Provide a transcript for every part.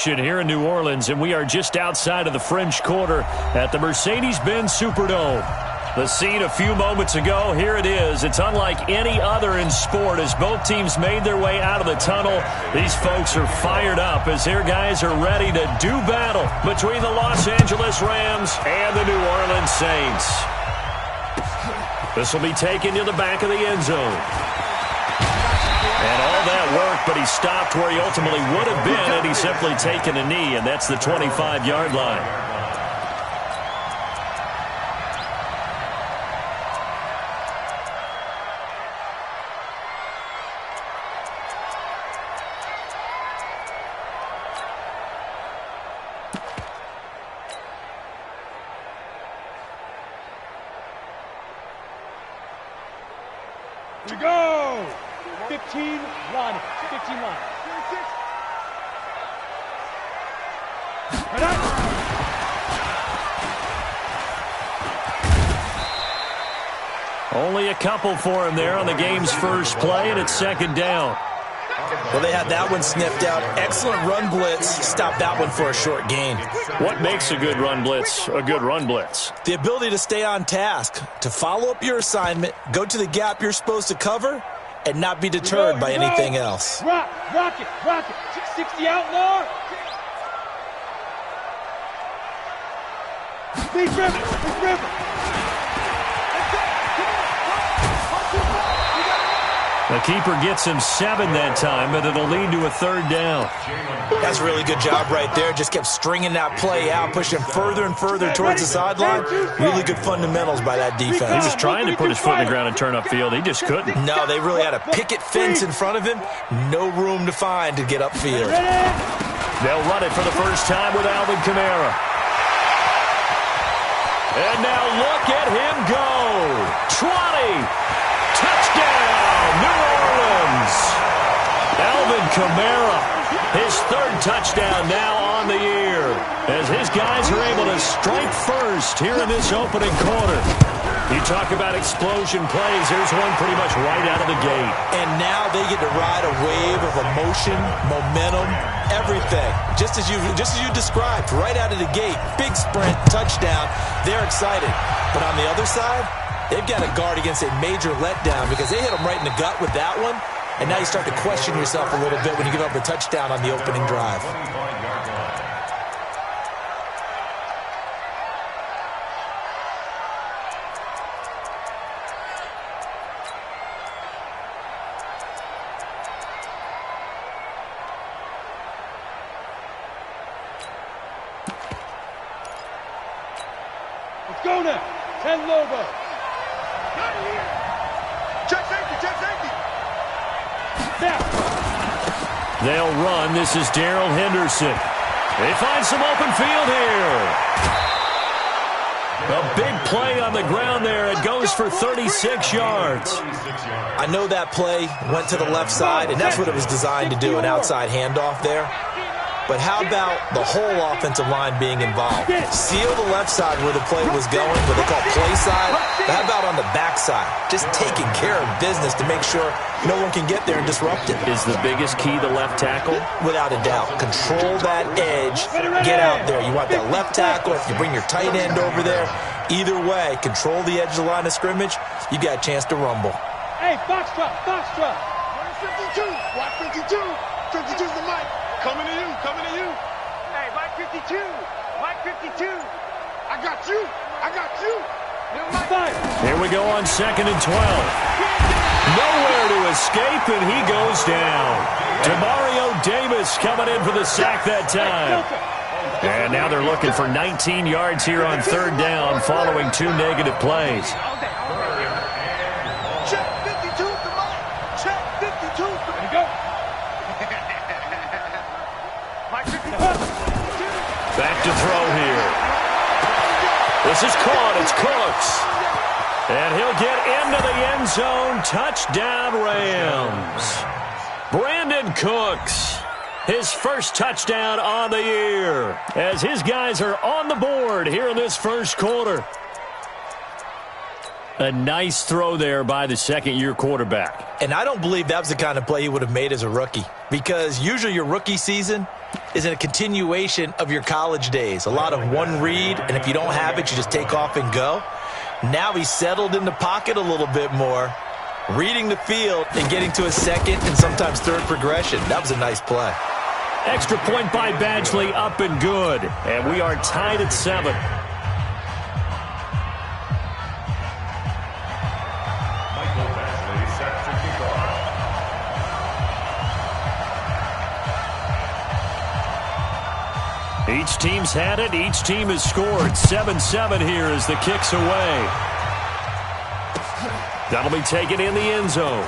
Here in New Orleans, and we are just outside of the French Quarter at the Mercedes-Benz Superdome. The scene a few moments ago, here it is. It's unlike any other in sport as both teams made their way out of the tunnel. These folks are fired up as their guys are ready to do battle between the Los Angeles Rams and the New Orleans Saints. This will be taken to the back of the end zone. And all that work, but he stopped where he ultimately would have been had he simply taken a knee, and that's the 25-yard line. Here we go! 15 line. 15 line. Right up. Only a couple for him there on the game's first play, and it's second down. Well, they had that one sniffed out. Excellent run blitz. Stopped that one for a short gain. What makes a good run blitz a good run blitz? The ability to stay on task, to follow up your assignment, go to the gap you're supposed to cover, and not be deterred by anything else. Rock it. 660 outlaw. Big river. The keeper gets him 7 that time, but it'll lead to a third down. That's a really good job right there. Just kept stringing that play out, pushing him further and further towards the sideline. Really good fundamentals by that defense. He was trying to put his foot in the ground and turn upfield. He just couldn't. No, they really had a picket fence in front of him. No room to find to get upfield. They'll run it for the first time with Alvin Kamara. And now look at him go. 20. Touchdown, New Orleans. Alvin Kamara, his third touchdown now on the year, as his guys are able to strike first here in this opening quarter. You talk about explosion plays. Here's one pretty much right out of the gate. And now they get to ride a wave of emotion, momentum, everything. Just as you described, right out of the gate. Big sprint, touchdown. They're excited. But on the other side, they've got to guard against a major letdown because they hit them right in the gut with that one. And now you start to question yourself a little bit when you give up a touchdown on the opening drive. Let's go now. 10 Lobos. Check safety. They'll run. This is Darrell Henderson. They find some open field here. A big play on the ground there. It goes for 36 yards. I know that play went to the left side, and that's what it was designed to do, an outside handoff there. But how about the whole offensive line being involved? Seal the left side where the play was going, what they call play side. But how about on the back side? Just taking care of business to make sure no one can get there and disrupt it. Is the biggest key the left tackle? Without a doubt. Control that edge. Get out there. You want that left tackle. If you bring your tight end over there, either way, control the edge of the line of scrimmage, you got a chance to rumble. Hey, box drop. 52. Watch 52. 52's the mic. Coming to you. Hey, Mike 52. I got you. Here we go on 2nd and 12. Nowhere to escape, and he goes down. Demario Davis coming in for the sack that time. And now they're looking for 19 yards here on 3rd down following 2 negative plays. Check 52's the mic. Check 52's the mic. There you go. Back to throw here. This is caught. It's Cooks. And he'll get into the end zone. Touchdown, Rams. Brandon Cooks. His first touchdown on the year. As his guys are on the board here in this first quarter. A nice throw there by the second-year quarterback. And I don't believe that was the kind of play he would have made as a rookie, because usually your rookie season is a continuation of your college days. A lot of one read, and if you don't have it, you just take off and go. Now he's settled in the pocket a little bit more, reading the field and getting to a second and sometimes third progression. That was a nice play. Extra point by Badgley, up and good. And we are tied at 7. Each team's had it. Each team has scored. 7-7 here as the kick's away. That'll be taken in the end zone.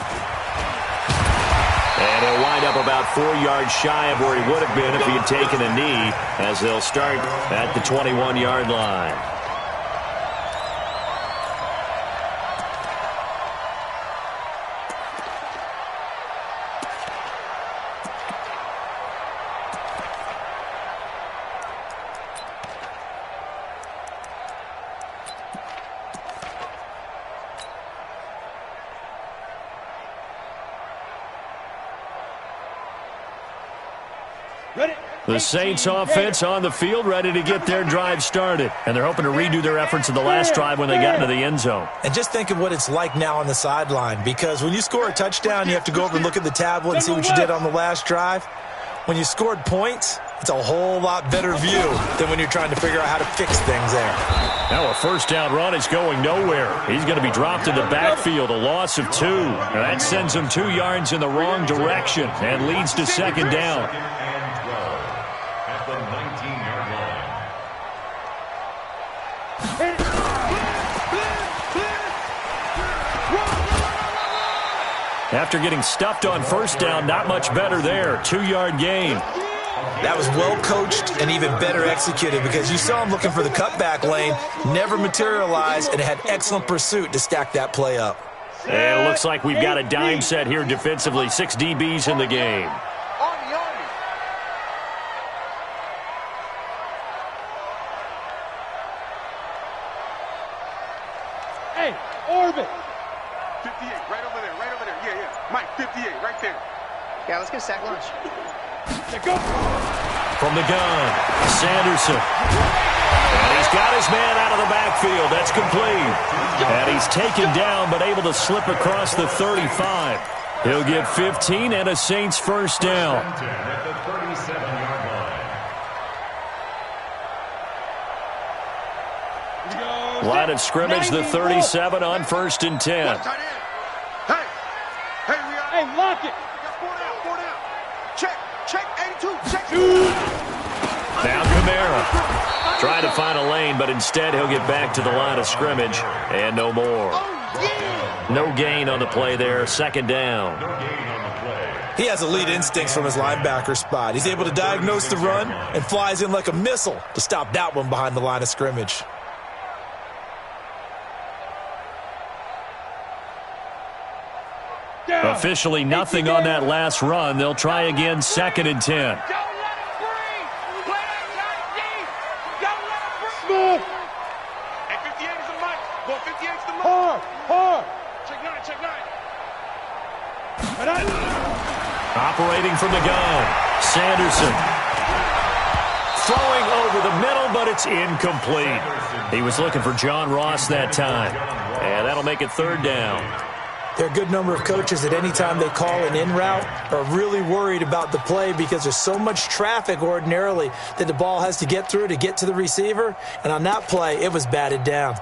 And he'll wind up about 4 yards shy of where he would have been if he had taken a knee, as they'll start at the 21-yard line. The Saints offense on the field, ready to get their drive started. And they're hoping to redo their efforts in the last drive when they got into the end zone. And just think of what it's like now on the sideline, because when you score a touchdown, you have to go over and look at the tablet and see what you did on the last drive. When you scored points, it's a whole lot better view than when you're trying to figure out how to fix things there. Now a first down run is going nowhere. He's going to be dropped in the backfield, a loss of 2. And that sends him 2 yards in the wrong direction and leads to second down. After getting stuffed on first down, not much better there. 2-yard gain. That was well coached and even better executed, because you saw him looking for the cutback lane, never materialized, and had excellent pursuit to stack that play up. And it looks like we've got a dime set here defensively. 6 DBs in the game. Hey, Orbit. 58, right over there, right over there. Yeah, yeah. Mike, 58, right there. Yeah, let's get a sack lunch. Go. From the gun, Sanderson. And he's got his man out of the backfield. That's complete. And he's taken down, but able to slip across the 35. He'll get 15 and a Saints first down. Line of scrimmage, the 37 on 1st and 10. Hey, lock it. Four down. Check, 82, check. Now Kamara. Trying to find a lane, but instead he'll get back to the line of scrimmage. And no more. No gain on the play there. Second down. He has elite instincts from his linebacker spot. He's able to diagnose the run and flies in like a missile to stop that one behind the line of scrimmage. Officially nothing on that last run. They'll try again, 2nd and 10. Smooth. Hey, 58 is the mic. Go 58 is the mic. Hard. Check 9. Operating from the gun, Sanderson. Throwing over the middle, but it's incomplete. He was looking for John Ross that time. And that'll make it 3rd down. There are a good number of coaches that any time they call an in route are really worried about the play, because there's so much traffic ordinarily that the ball has to get through to get to the receiver. And on that play, it was batted down.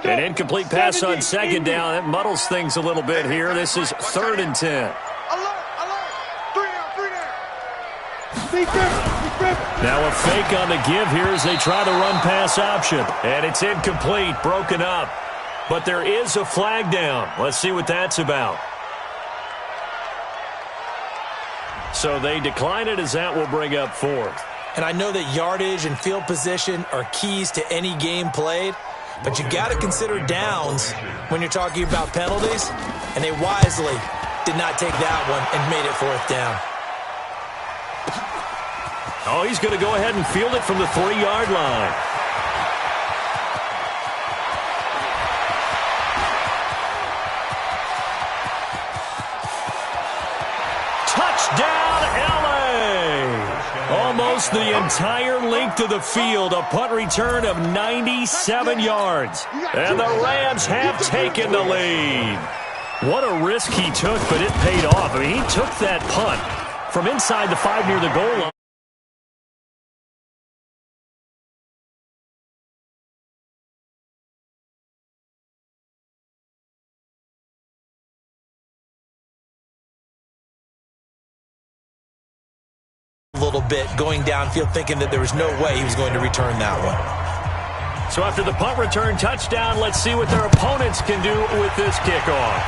An incomplete pass on 2nd down. That muddles things a little bit here. This is 3rd and 10. Alert. 3 down. Now a fake on the give here as they try the run-pass option. And it's incomplete, broken up. But there is a flag down. Let's see what that's about. So they decline it, as that will bring up 4th. And I know that yardage and field position are keys to any game played, But you got to consider downs when you're talking about penalties, and they wisely did not take that one and made it 4th down. Oh, he's going to go ahead and field it from the 3-yard line. Touchdown, LA! Almost the entire length of the field, a punt return of 97 yards. And the Rams have taken the lead. What a risk he took, but it paid off. I mean, he took that punt from inside the 5 near the goal line. A little bit going downfield, thinking that there was no way he was going to return that one. So after the punt return touchdown, let's see what their opponents can do with this kickoff.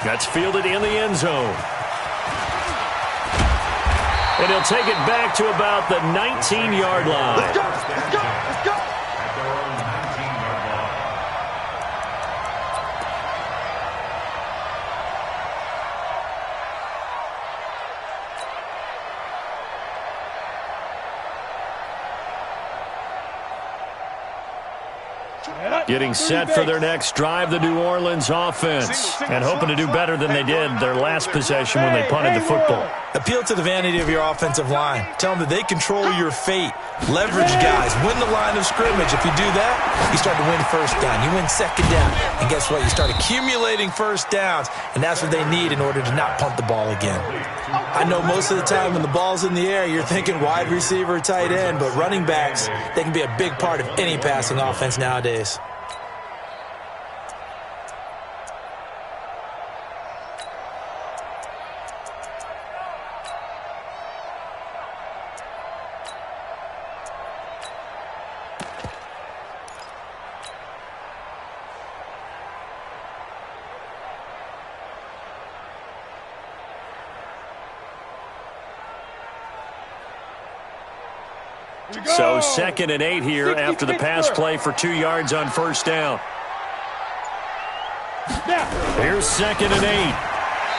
That's fielded in the end zone. And he'll take it back to about the 19-yard line. Let's go, let's go, let's go. Getting set for their next drive, the New Orleans offense. And hoping to do better than they did their last possession when they punted the football. Appeal to the vanity of your offensive line. Tell them that they control your fate. Leverage guys. Win the line of scrimmage. If you do that, you start to win 1st down. You win 2nd down. And guess what? You start accumulating 1st downs. And that's what they need in order to not punt the ball again. I know most of the time when the ball's in the air, you're thinking wide receiver, tight end. But running backs, they can be a big part of any passing offense nowadays. So 2nd and 8 here after the pass play for 2 yards on 1st down. Here's 2nd and 8.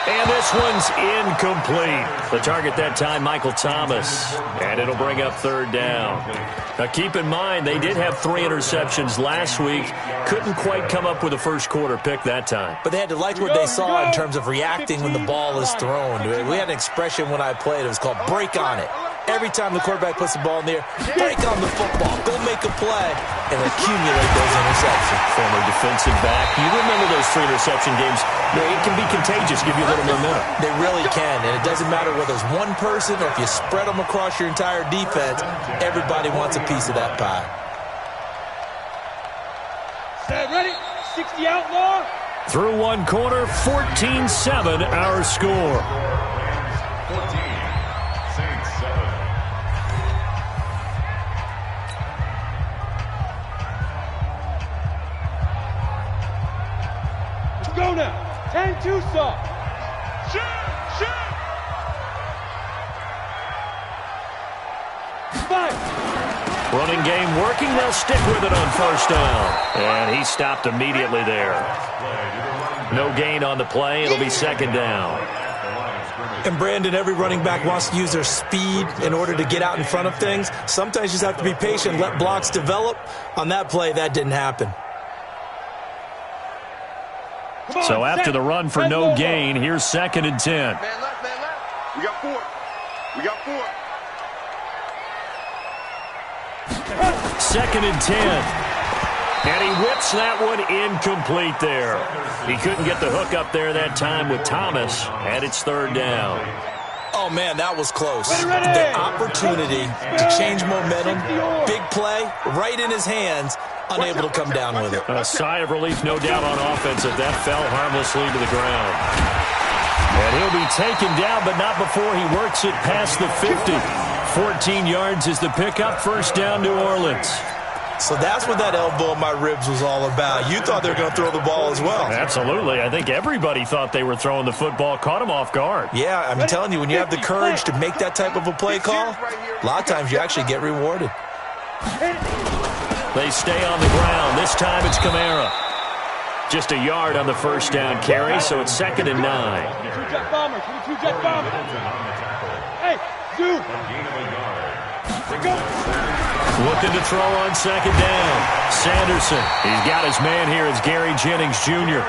And this one's incomplete. The target that time, Michael Thomas. And it'll bring up 3rd down. Now keep in mind, they did have 3 interceptions last week. Couldn't quite come up with a first-quarter pick that time. But they had to like what they saw in terms of reacting when the ball is thrown. We had an expression when I played. It was called break on it. Every time the quarterback puts the ball in the air, break on the football, go make a play, and accumulate those interceptions. Former defensive back. You remember those 3 interception games. It can be contagious, give you a little momentum. They really can, and it doesn't matter whether it's one person or if you spread them across your entire defense, everybody wants a piece of that pie. Set, ready, 60 outlaw. Through one quarter, 14-7 our score. 14. Go now. 10 Tucson. Shoot, shoot. 5. Running game working. They'll stick with it on 1st down. And he stopped immediately there. No gain on the play. It'll be 2nd down. And Brandon, every running back wants to use their speed in order to get out in front of things. Sometimes you just have to be patient, let blocks develop. On that play, that didn't happen. So after the run for no gain, here's 2nd and 10. Man left, man left. We got 4. We got 4. 2nd and 10. And he whips that one incomplete there. He couldn't get the hook up there that time with Thomas, and it's 3rd down. Oh, man, that was close. The opportunity to change momentum, big play, right in his hands, unable to come down with it. A sigh of relief, no doubt, on offense if that fell harmlessly to the ground. And he'll be taken down, but not before he works it past the 50. 14 yards is the pickup. 1st down, New Orleans. So that's what that elbow in my ribs was all about. You thought they were going to throw the ball as well. Absolutely. I think everybody thought they were throwing the football, caught him off guard. Yeah, I'm telling you, when you have the courage to make that type of a play call, a lot of times you actually get rewarded. They stay on the ground. This time it's Kamara. Just a yard on the first down carry, so it's 2nd and 9. 22-jet bomber. 22-jet bomber. Hey, Zoo. Go. Looking to throw on 2nd down. Sanderson. He's got his man here. It's Gary Jennings Jr.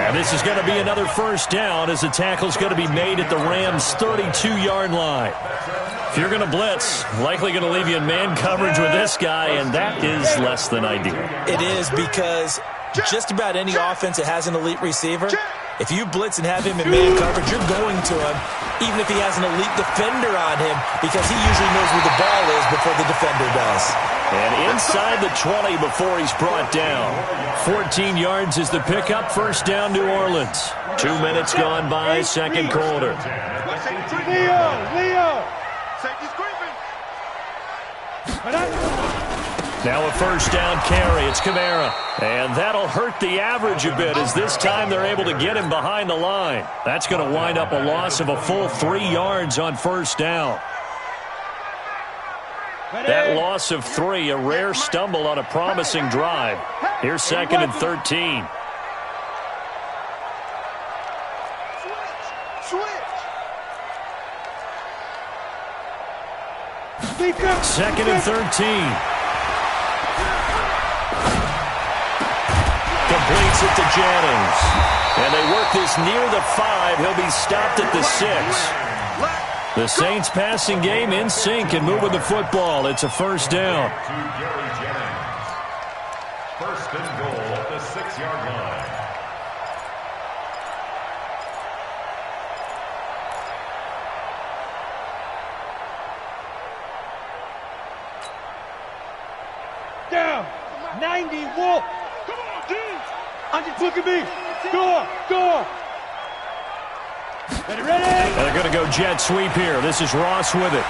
And this is going to be another first down as the tackle's going to be made at the Rams' 32-yard line. If you're going to blitz, likely going to leave you in man coverage with this guy, and that is less than ideal. It is, because just about any offense that has an elite receiver, if you blitz and have him in man coverage, you're going to him, even if he has an elite defender on him, because he usually knows where the ball is before the defender does. And inside the 20 before he's brought down. 14 yards is the pickup. First down, New Orleans. 2 minutes gone by, second quarter. Leo. Safety's creeping. Now a first down carry. It's Kamara. And that'll hurt the average a bit, as this time they're able to get him behind the line. That's going to wind up a loss of a full 3 yards on first down. That loss of 3, a rare stumble on a promising drive. Here's 2nd and 13. Second and 13. Completes it to Jennings. And they work this near the 5. He'll be stopped at the 6. The Saints passing game in sync and moving the football. It's a first down. First and goal at the 6-yard line. Down. 90, Wolf. Come on, dude. Look at me. Go. Ready? And they're going to go jet sweep here. This is Ross with it.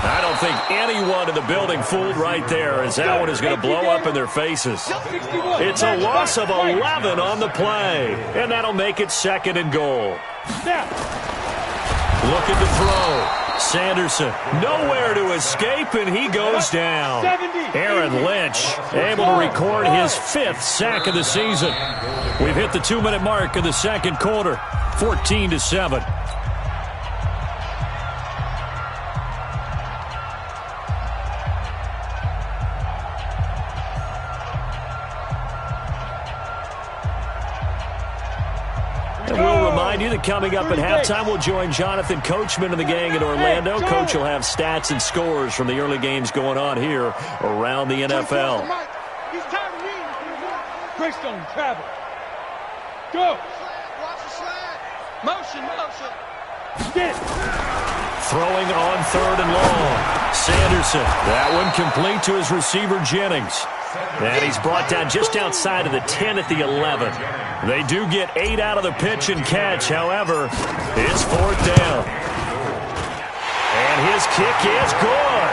I don't think anyone in the building fooled right there, as that one is going to blow up in their faces. It's a loss of 11 on the play, and that'll make it 2nd and goal. Looking to throw. Sanderson, nowhere to escape, and he goes down. Aaron Lynch able to record his 5th sack of the season. We've hit the 2-minute mark of the second quarter, 14-7. And we'll remind you that coming up at halftime, we'll join Jonathan Coachman and the gang in Orlando. Coach will have stats and scores from the early games going on here around the NFL. Greystone, travel. Go. Watch the slide. Motion. Get it. Throwing on 3rd and long. Sanderson. That one complete to his receiver, Jennings. And he's brought down just outside of the 10 at the 11. They do get 8 out of the pitch and catch. However, it's 4th down. And his kick is good.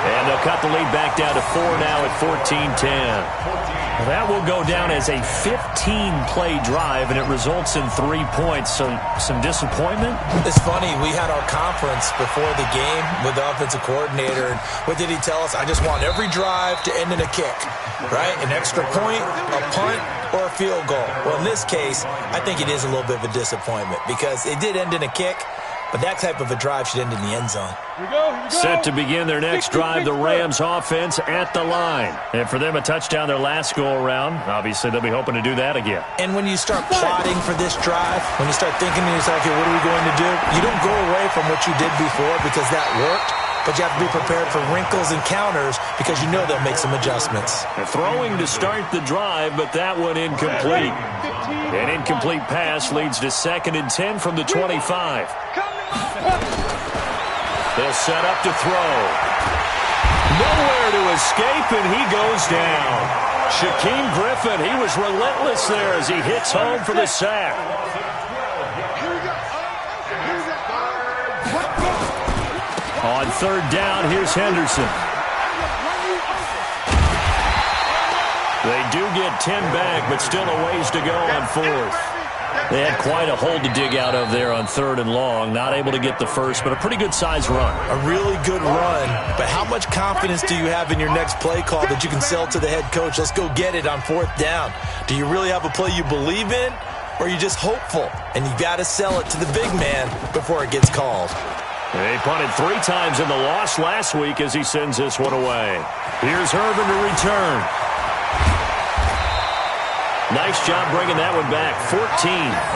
And they'll cut the lead back down to 4 now at 14-10. That will go down as a 15-play drive, and it results in 3 points. So some disappointment? It's funny. We had our conference before the game with the offensive coordinator. And what did he tell us? I just want every drive to end in a kick, right? An extra point, a punt, or a field goal. Well, in this case, I think it is a little bit of a disappointment because it did end in a kick, but that type of a drive should end in the end zone. Here we go. Set to begin their next drive, the Rams offense at the line. And for them, a touchdown their last go-around. Obviously, they'll be hoping to do that again. And when you start plotting for this drive, when you start thinking to yourself, okay, what are we going to do? You don't go away from what you did before because that worked, but you have to be prepared for wrinkles and counters because you know they'll make some adjustments. They're throwing to start the drive, but that one incomplete. An incomplete pass leads to 2nd and 10 from the 25. They'll set up to throw. Nowhere to escape, and he goes down. Shaquem Griffin, he was relentless there as he hits home for the sack. On 3rd down, here's Henderson. They do get 10 back, but still a ways to go on 4th. They had quite a hole to dig out of there on 3rd and long. Not able to get the first, but a pretty good-sized run. A really good run, but how much confidence do you have in your next play call that you can sell to the head coach? Let's go get it on 4th down. Do you really have a play you believe in, or are you just hopeful? And you got to sell it to the big man before it gets called. They punted 3 times in the loss last week as he sends this one away. Here's Herman to return. Nice job bringing that one back. 14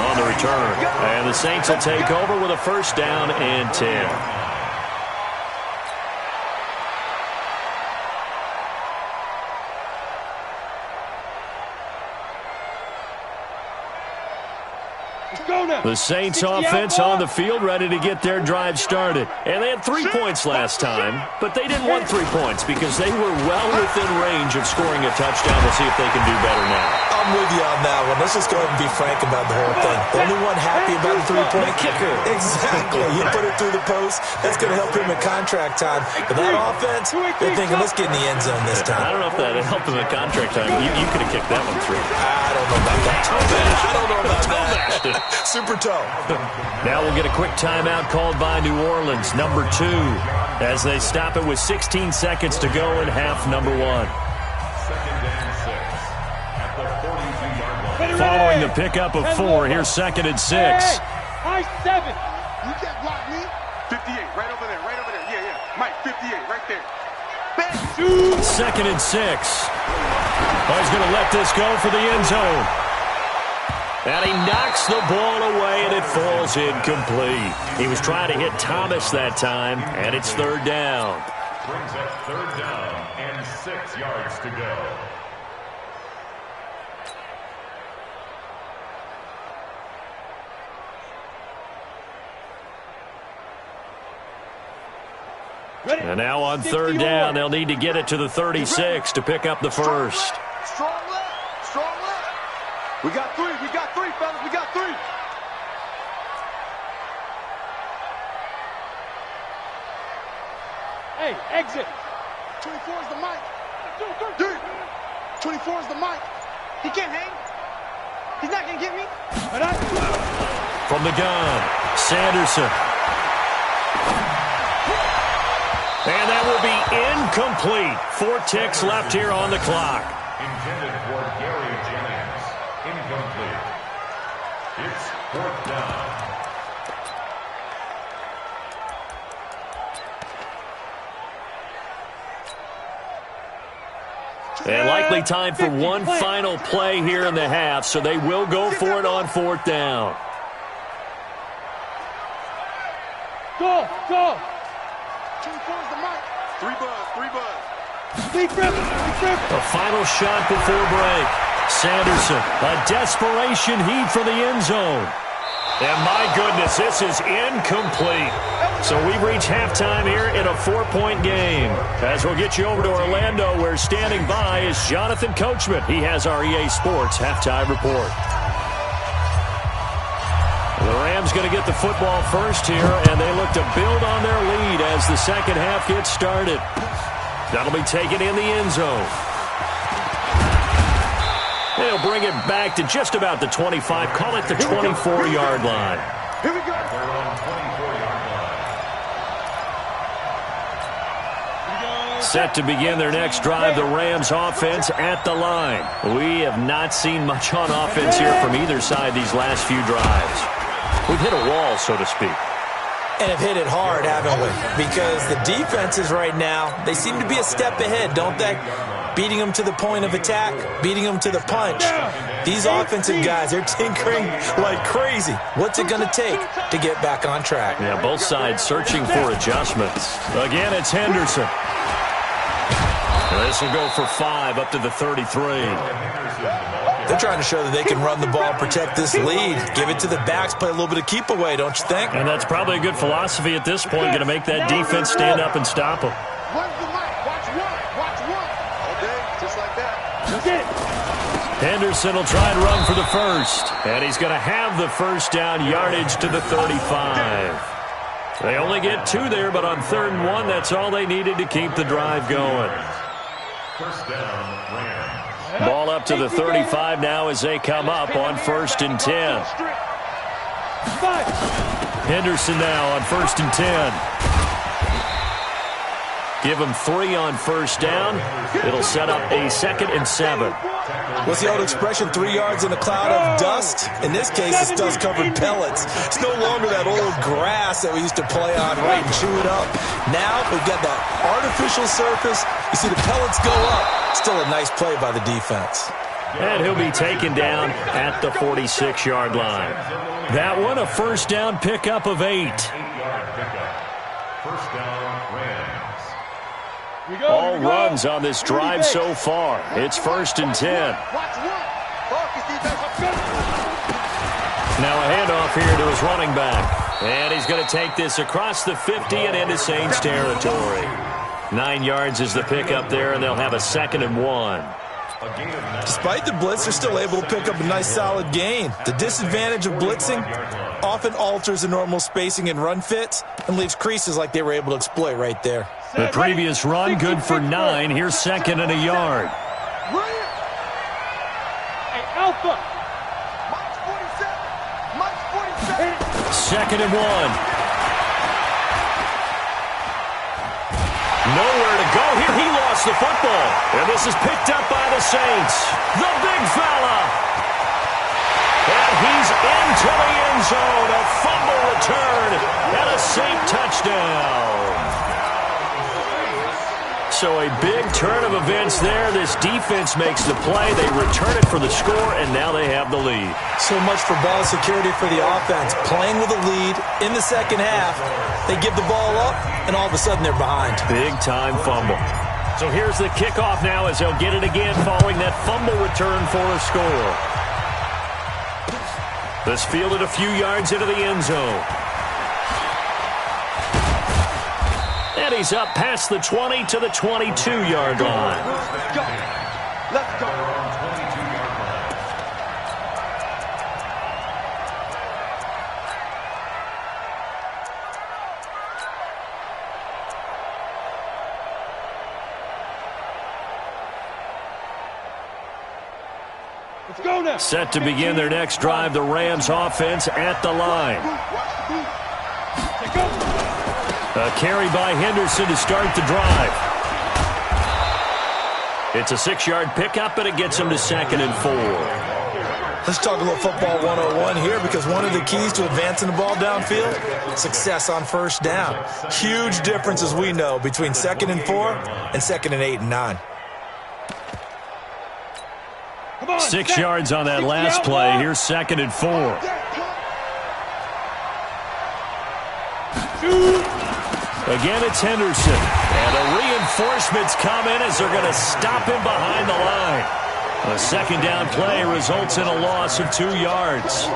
on the return. And the Saints will take over with a 1st down and 10. The Saints offense on the field, ready to get their drive started. And they had 3 points last time, but they didn't want 3 points because they were well within range of scoring a touchdown. We'll see if they can do better now. I'm with you on that one. Let's just go ahead and be frank about the whole thing. The only one happy about the 3-point kicker. Exactly. You put it through the post. That's going to help him at contract time. But that offense, they're thinking, let's get in the end zone this time. I don't know if that helped him at contract time. You could have kicked that one through. I don't know about that. I don't know about that. Super toe. Now we'll get a quick timeout called by New Orleans, number 2, as they stop it with 16 seconds to go in half number 1. 2nd and 6 at the 42-yard line. Following the pickup of 4, here's 2nd and 6. High 7. You can't block me. 58, right over there, right over there. Yeah, yeah. Mike, 58, right there. 2nd and 6. Oh, he's going to let this go for the end zone. And he knocks the ball away, and it falls incomplete. He was trying to hit Thomas that time, and it's 3rd down. Brings up 3rd down and 6 yards to go. And now on 3rd down, they'll need to get it to the 36 to pick up the first. Strong left, strong left. We got 3, fellas, we got 3. Hey, exit. 24 is the mic. 24 is the mic. He can't hang. He's not going to get me. From the gun, Sanderson. And that will be incomplete. 4 ticks left here on the clock. Intended for Gary Jennings. Incomplete. It's 4th down. And likely time for one final play here in the half, so they will go for it on 4th down. Go. 24 is the mic. 3 buzz. Big rip. A final shot before break. Sanderson, a desperation heave for the end zone. And my goodness, this is incomplete. So we've reached halftime here in a 4-point game. As we'll get you over to Orlando, where standing by is Jonathan Coachman. He has our EA Sports halftime report. The Rams going to get the football first here, and they look to build on their lead as the second half gets started. That'll be taken in the end zone. They'll bring it back to just about the 25, call it the 24-yard line. Here we go. They're on 24-yard line. Set to begin their next drive, the Rams offense at the line. We have not seen much on offense here from either side these last few drives. We've hit a wall, so to speak. And have hit it hard, haven't we? Because the defenses right now, they seem to be a step ahead, don't they? Beating them to the point of attack, beating them to the punch. These offensive guys, they're tinkering like crazy. What's it going to take to get back on track? Yeah, both sides searching for adjustments. Again, it's Henderson. This will go for 5 up to the 33. They're trying to show that they can run the ball, protect this lead. Give it to the backs, play a little bit of keep away, don't you think? And that's probably a good philosophy at this point, going to make that defense stand up and stop them. Where's the mic? Watch one. Okay, just like that. Henderson will try and run for the first. And he's going to have the first down, yardage to the 35. They only get 2 there, but on 3rd and 1, that's all they needed to keep the drive going. First down, Rams. Ball up to the 35 now as they come up on 1st and 10. Henderson now on 1st and 10. Give him 3 on 1st down. It'll set up a 2nd and 7. What's the old expression, 3 yards in a cloud of dust? In this case, it's dust-covered pellets. It's no longer that old grass that we used to play on, right, and chew it up. Now we've got that artificial surface. You see the pellets go up. Still a nice play by the defense. And he'll be taken down at the 46-yard line. That one, a 1st down pickup of 8. 8-yard pickup. 1st down, Rams. All runs on this drive so far. It's 1st and 10. Now a handoff here to his running back. And he's going to take this across the 50 and into Saints territory. 9 yards is the pickup there, and they'll have a 2nd and 1. Despite the blitz, they're still able to pick up a nice solid gain. The disadvantage of blitzing often alters the normal spacing and run fits and leaves creases like they were able to exploit right there. The previous run good for 9. Here's 2nd and a yard. Hey, Alpha. 2nd and 1. Nowhere to go here. He lost the football. And this is picked up by the Saints. The big fella. And he's into the end zone. A fumble return and a Saint touchdown. So a big turn of events there. This defense makes the play. They return it for the score, and now they have the lead. So much for ball security for the offense. Playing with a lead in the second half. They give the ball up, and all of a sudden they're behind. Big-time fumble. So here's the kickoff now as they'll get it again following that fumble return for a score. This fielded a few yards into the end zone. And he's up past the 20 to the 22-yard line. Let's go. Let's go. Let's go now. Set to begin their next drive, the Rams offense at the line. A carry by Henderson to start the drive. It's a 6-yard pickup, and it gets him to 2nd and 4. Let's talk a little football 101 here, because one of the keys to advancing the ball downfield, success on 1st down. Huge difference, as we know, between 2nd and 4 and 2nd and 8 and 9. 6 yards on that last play. Here's 2nd and 4. Again, it's Henderson. And the reinforcements come in as they're going to stop him behind the line. A 2nd down play results in a loss of 2 yards.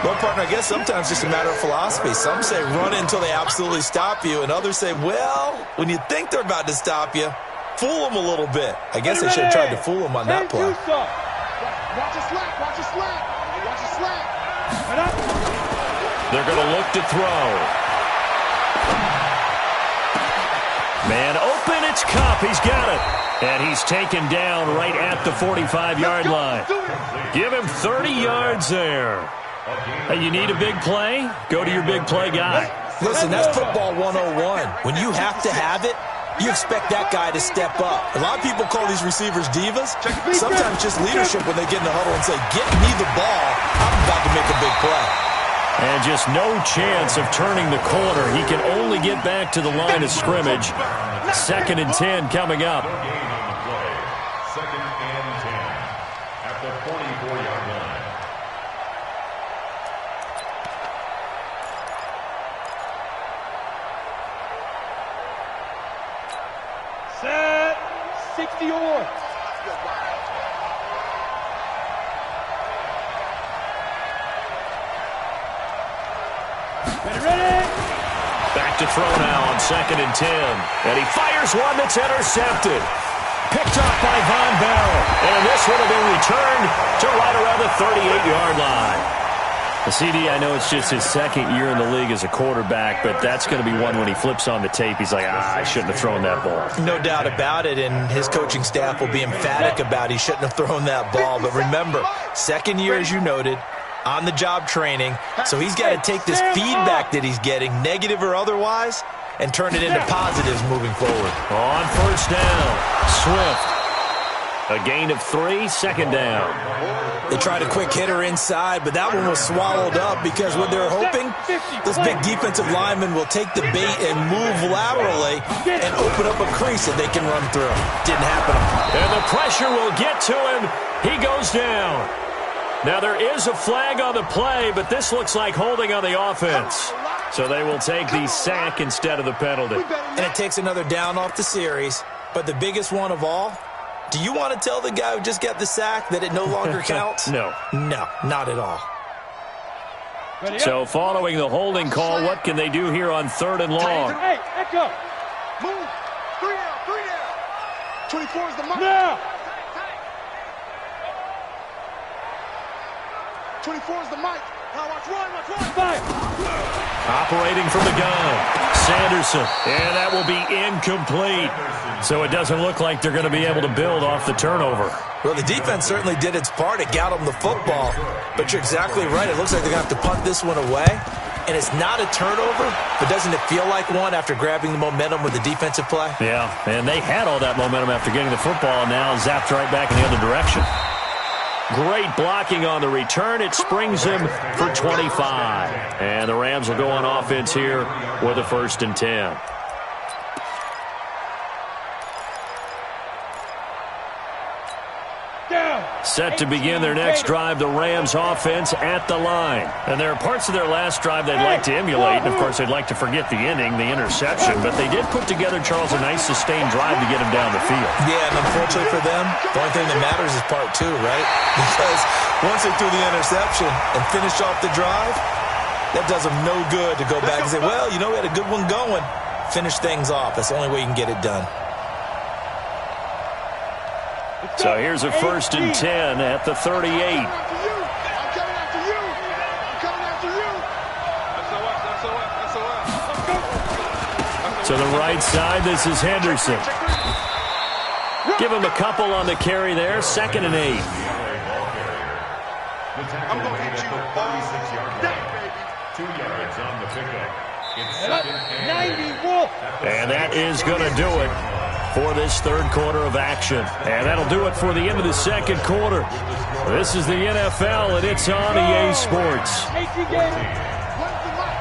Well, partner, I guess sometimes it's just a matter of philosophy. Some say run until they absolutely stop you, and others say, well, when you think they're about to stop you, fool them a little bit. I guess they should have tried to fool them on that play. Watch your slack. Watch your slack. Watch your slack. They're going to look to throw. Man open, it's Cup. He's got it. And he's taken down right at the 45-yard line. Give him 30 yards there. Hey, you need a big play? Go to your big play guy. Listen, that's football 101. When you have to have it, you expect that guy to step up. A lot of people call these receivers divas. Sometimes just leadership when they get in the huddle and say, get me the ball. I'm about to make a big play. And just no chance of turning the corner. He can only get back to the line of scrimmage. 2nd and 10 coming up. 2nd and 10 at the 44-yard line. Set. 60 or. Ready? Back to throw now on 2nd and 10. And he fires one that's intercepted. Picked off by Von Bell. And this would have been returned to right around the 38-yard line. CD, I know it's just his second year in the league as a quarterback, but that's going to be one when he flips on the tape. He's like, I shouldn't have thrown that ball. No doubt about it, and his coaching staff will be emphatic about he shouldn't have thrown that ball. But remember, second year, as you noted, on-the-job training, so he's got to take this feedback that he's getting, negative or otherwise, and turn it into positives moving forward. On first down, Swift. A gain of 3, second down. They tried a quick hitter inside, but that one was swallowed up because what they're hoping, this big defensive lineman will take the bait and move laterally and open up a crease that they can run through. Didn't happen. And the pressure will get to him. He goes down. Now there is a flag on the play, but this looks like holding on the offense. So they will take the sack instead of the penalty. And it takes another down off the series. But the biggest one of all, do you want to tell the guy who just got the sack that it no longer counts? No. No, not at all. So following the holding call, what can they do here on 3rd and long? Hey, echo. Move. 3 down. 24 is the mark. Now. 24 is the mic. Now watch run. Five. Operating from the gun, Sanderson, and that will be incomplete. So it doesn't look like they're going to be able to build off the turnover. Well, the defense certainly did its part. It got them the football. But you're exactly right. It looks like they're going to have to punt this one away. And it's not a turnover, but doesn't it feel like one after grabbing the momentum with the defensive play? Yeah, and they had all that momentum after getting the football, and now zapped right back in the other direction. Great blocking on the return. It springs him for 25. And the Rams will go on offense here with a 1st and 10. Set to begin their next drive, the Rams offense at the line. And there are parts of their last drive they'd like to emulate, and of course they'd like to forget the inning, the interception, but they did put together, Charles, a nice sustained drive to get him down the field. Yeah, and unfortunately for them, the only thing that matters is part 2, right? Because once they threw the interception and finished off the drive, that does them no good to go back and say, well, you know, we had a good one going. Finish things off. That's the only way you can get it done. So here's a 1st and 10 at the 38. I'm coming after you. To the right side, this is Henderson. Give him a couple on the carry there. 2nd and 8. I'm going to hit you. 36 yards. 2 yards on the pickup. It's 2nd and 90, and that is going to do it for this 3rd quarter of action. And that'll do it for the end of the 2nd quarter. This is the NFL, and it's on EA Sports. Where's the mic?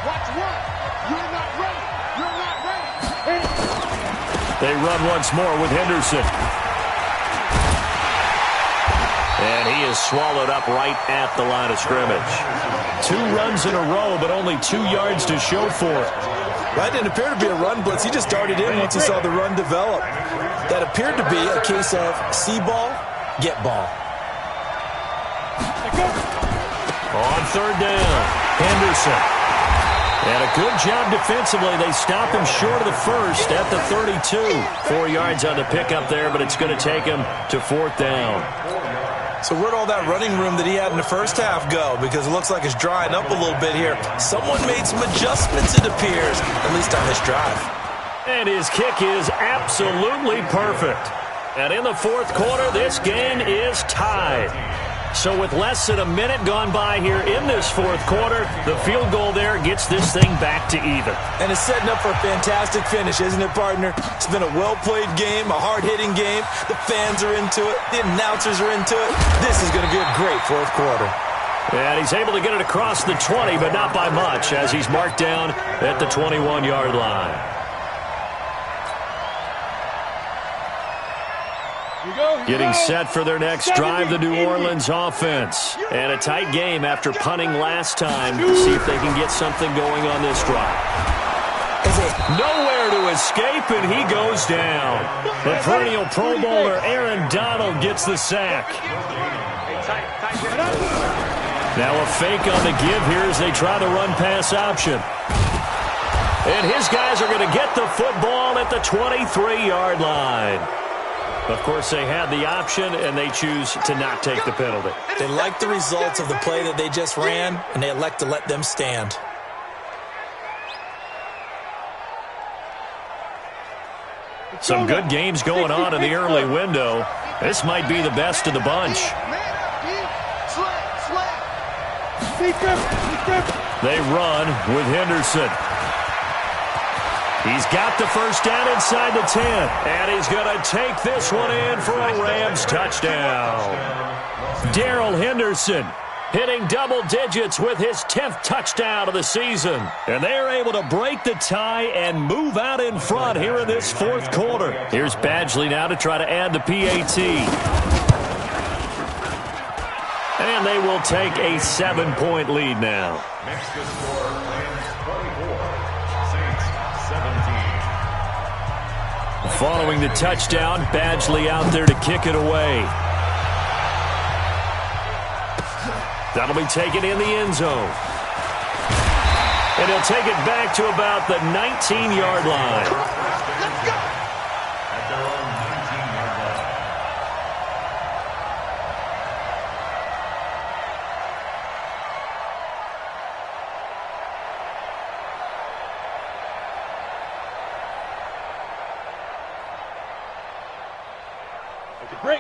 Watch run. You're not ready. They run once more with Henderson. And he is swallowed up right at the line of scrimmage. 2 runs in a row, but only 2 yards to show for it. That didn't appear to be a run blitz. He just darted in once he saw the run develop. That appeared to be a case of see ball, get ball. On 3rd down, Henderson. And a good job defensively. They stop him short of the 1st at the 32. 4 yards on the pickup there, but it's going to take him to 4th down. So where'd all that running room that he had in the first half go? Because it looks like it's drying up a little bit here. Someone made some adjustments, it appears, at least on this drive. And his kick is absolutely perfect. And in the 4th quarter, this game is tied. So with less than a minute gone by here in this 4th quarter, the field goal there gets this thing back to even. And it's setting up for a fantastic finish, isn't it, partner? It's been a well-played game, a hard-hitting game. The fans are into it. The announcers are into it. This is going to be a great 4th quarter. And he's able to get it across the 20, but not by much, as he's marked down at the 21-yard line. Getting set for their next drive, the New Orleans offense. And a tight game after punting last time. See if they can get something going on this drive. Nowhere to escape, and he goes down. The perennial Pro Bowler Aaron Donald gets the sack. Now a fake on the give here as they try the run-pass option. And his guys are going to get the football at the 23-yard line. Of course, they had the option, and they choose to not take the penalty. They like the results of the play that they just ran, and they elect to let them stand. Some good games going on in the early window. This might be the best of the bunch. They run with Henderson. He's got the first down inside the 10. And he's going to take this one in for a Rams touchdown. Darrell Henderson hitting double digits with his 10th touchdown of the season. And they're able to break the tie and move out in front here in this fourth quarter. Here's Badgley now to try to add the PAT. And they will take a 7-point lead now. Next to score, Rams 24, Saints 17. Following the touchdown, Badgley out there to kick it away. That'll be taken in the end zone. And he'll take it back to about the 19-yard line. Let's go! At their own 19-yard line.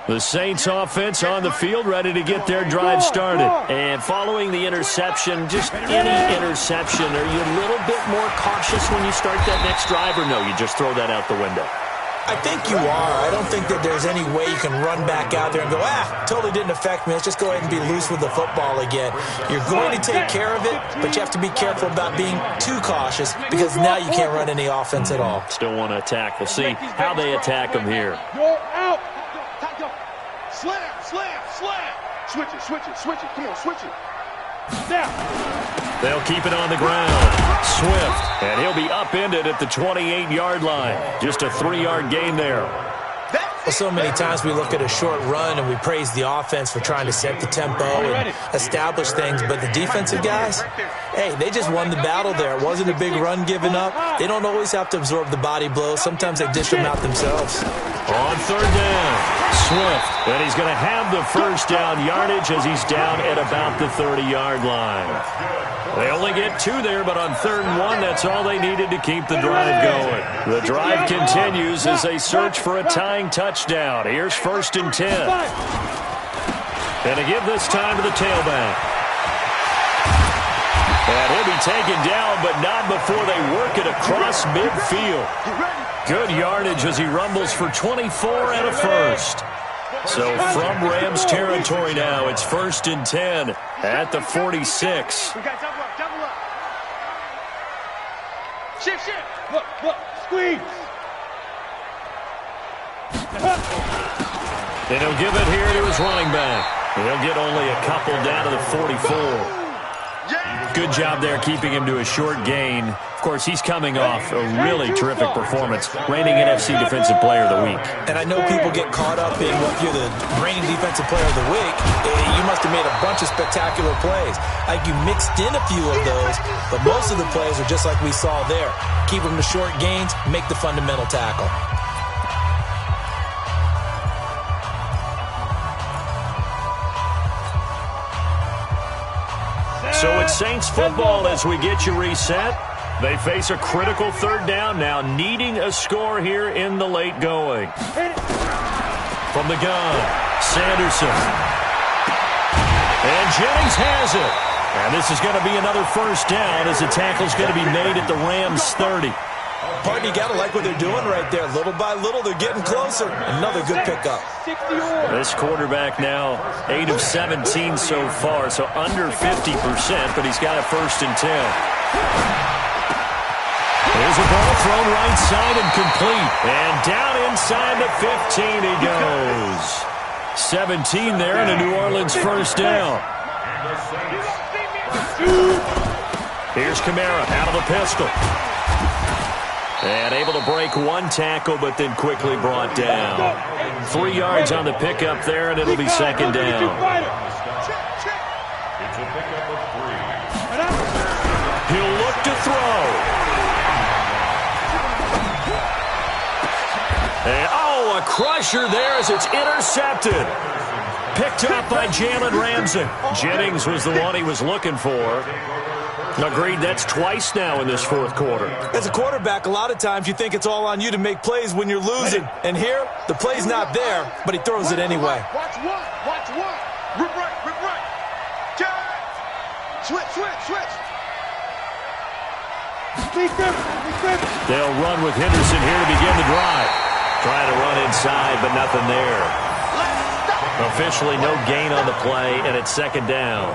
The Saints offense on the field, ready to get their drive started. And following the interception, just any interception, are you a little bit more cautious when you start that next drive, or no, you just throw that out the window? I think you are. I don't think that there's any way you can run back out there and go, totally didn't affect me. Let's just go ahead and be loose with the football again. You're going to take care of it, but you have to be careful about being too cautious because now you can't run any offense at all. Still want to attack. We'll see how they attack them here. You're out. Slam, slam, slam. Switch it, switch it, switch it. Come on, switch it. Now. They'll keep it on the ground. Swift, and he'll be upended at the 28-yard line. Just a 3-yard gain there. Well, so many times we look at a short run and we praise the offense for trying to set the tempo and establish things, but the defensive guys, hey, they just won the battle there. It wasn't a big run given up. They don't always have to absorb the body blows. Sometimes they dish them out themselves. On third down, Swift, and he's going to have the first down yardage as he's down at about the 30-yard line. They only get 2 there, but on 3rd and 1, that's all they needed to keep the drive going. The drive continues as they search for a tying touchdown. Here's 1st and 10. And to give this time to the tailback. And he'll be taken down, but not before they work it across midfield. Good yardage as he rumbles for 24 and a first. So from Rams territory now, it's 1st and 10 at the 46. We got double up, double up. Shift. Look, squeeze. And he'll give it here to his running back. He'll get only a couple down to the 44. Good job there keeping him to a short gain. Of course, he's coming off a really terrific performance, reigning NFC Defensive Player of the Week. And I know people get caught up in what you're the reigning Defensive Player of the Week. You must have made a bunch of spectacular plays. Like you mixed in a few of those, but most of the plays are just like we saw there. Keep them to short gains, make the fundamental tackle. So it's Saints football as we get you reset. They face a critical 3rd down now, needing a score here in the late going. From the gun, Sanderson. And Jennings has it. And this is going to be another 1st down as the tackle's going to be made at the Rams 30. Pardon, you got to like what they're doing right there. Little by little, they're getting closer. Another good pickup. This quarterback now 8 of 17 so far, so under 50%, but he's got a 1st and 10. Here's a ball thrown right side and complete. And down inside the 15 he goes. 17 there and a New Orleans 1st down. Here's Kamara out of the pistol. And able to break one tackle, but then quickly brought down. 3 yards on the pickup there, and it'll be 2nd down. It's a pickup of 3. He'll look to throw. And, a crusher there as it's intercepted. Picked up by Jalen Ramsey. Jennings was the one he was looking for. Agreed, that's twice now in this fourth quarter. As a quarterback, a lot of times you think it's all on you to make plays when you're losing. And here, the play's not there, but he throws it anyway. Watch one. Watch one. Rip right. Rip right. Switch. They'll run with Henderson here to begin the drive. Trying to run inside, but nothing there. Officially no gain on the play, and it's second down.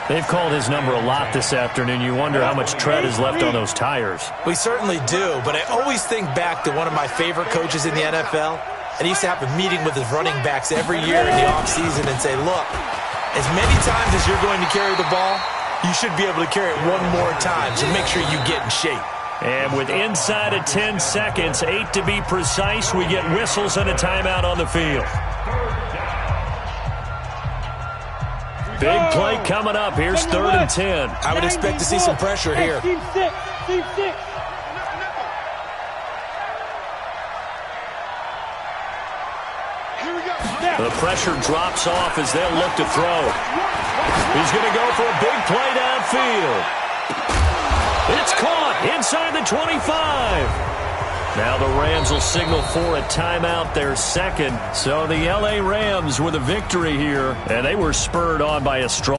They've called his number a lot this afternoon. You wonder how much tread is left on those tires. We certainly do, but I always think back to one of my favorite coaches in the NFL. And he used to have a meeting with his running backs every year in the offseason and say, look, as many times as you're going to carry the ball, you should be able to carry it one more time, so make sure you get in shape. And with inside of 10 seconds, 8 to be precise, we get whistles and a timeout on the field. Big play coming up. Here's 3rd and 10. I would expect to see some pressure here. Team six. The pressure drops off as they'll look to throw. He's going to go for a big play downfield. It's caught inside the 25. Now the Rams will signal for a timeout, their second. So the L.A. Rams with a victory here, and they were spurred on by a strong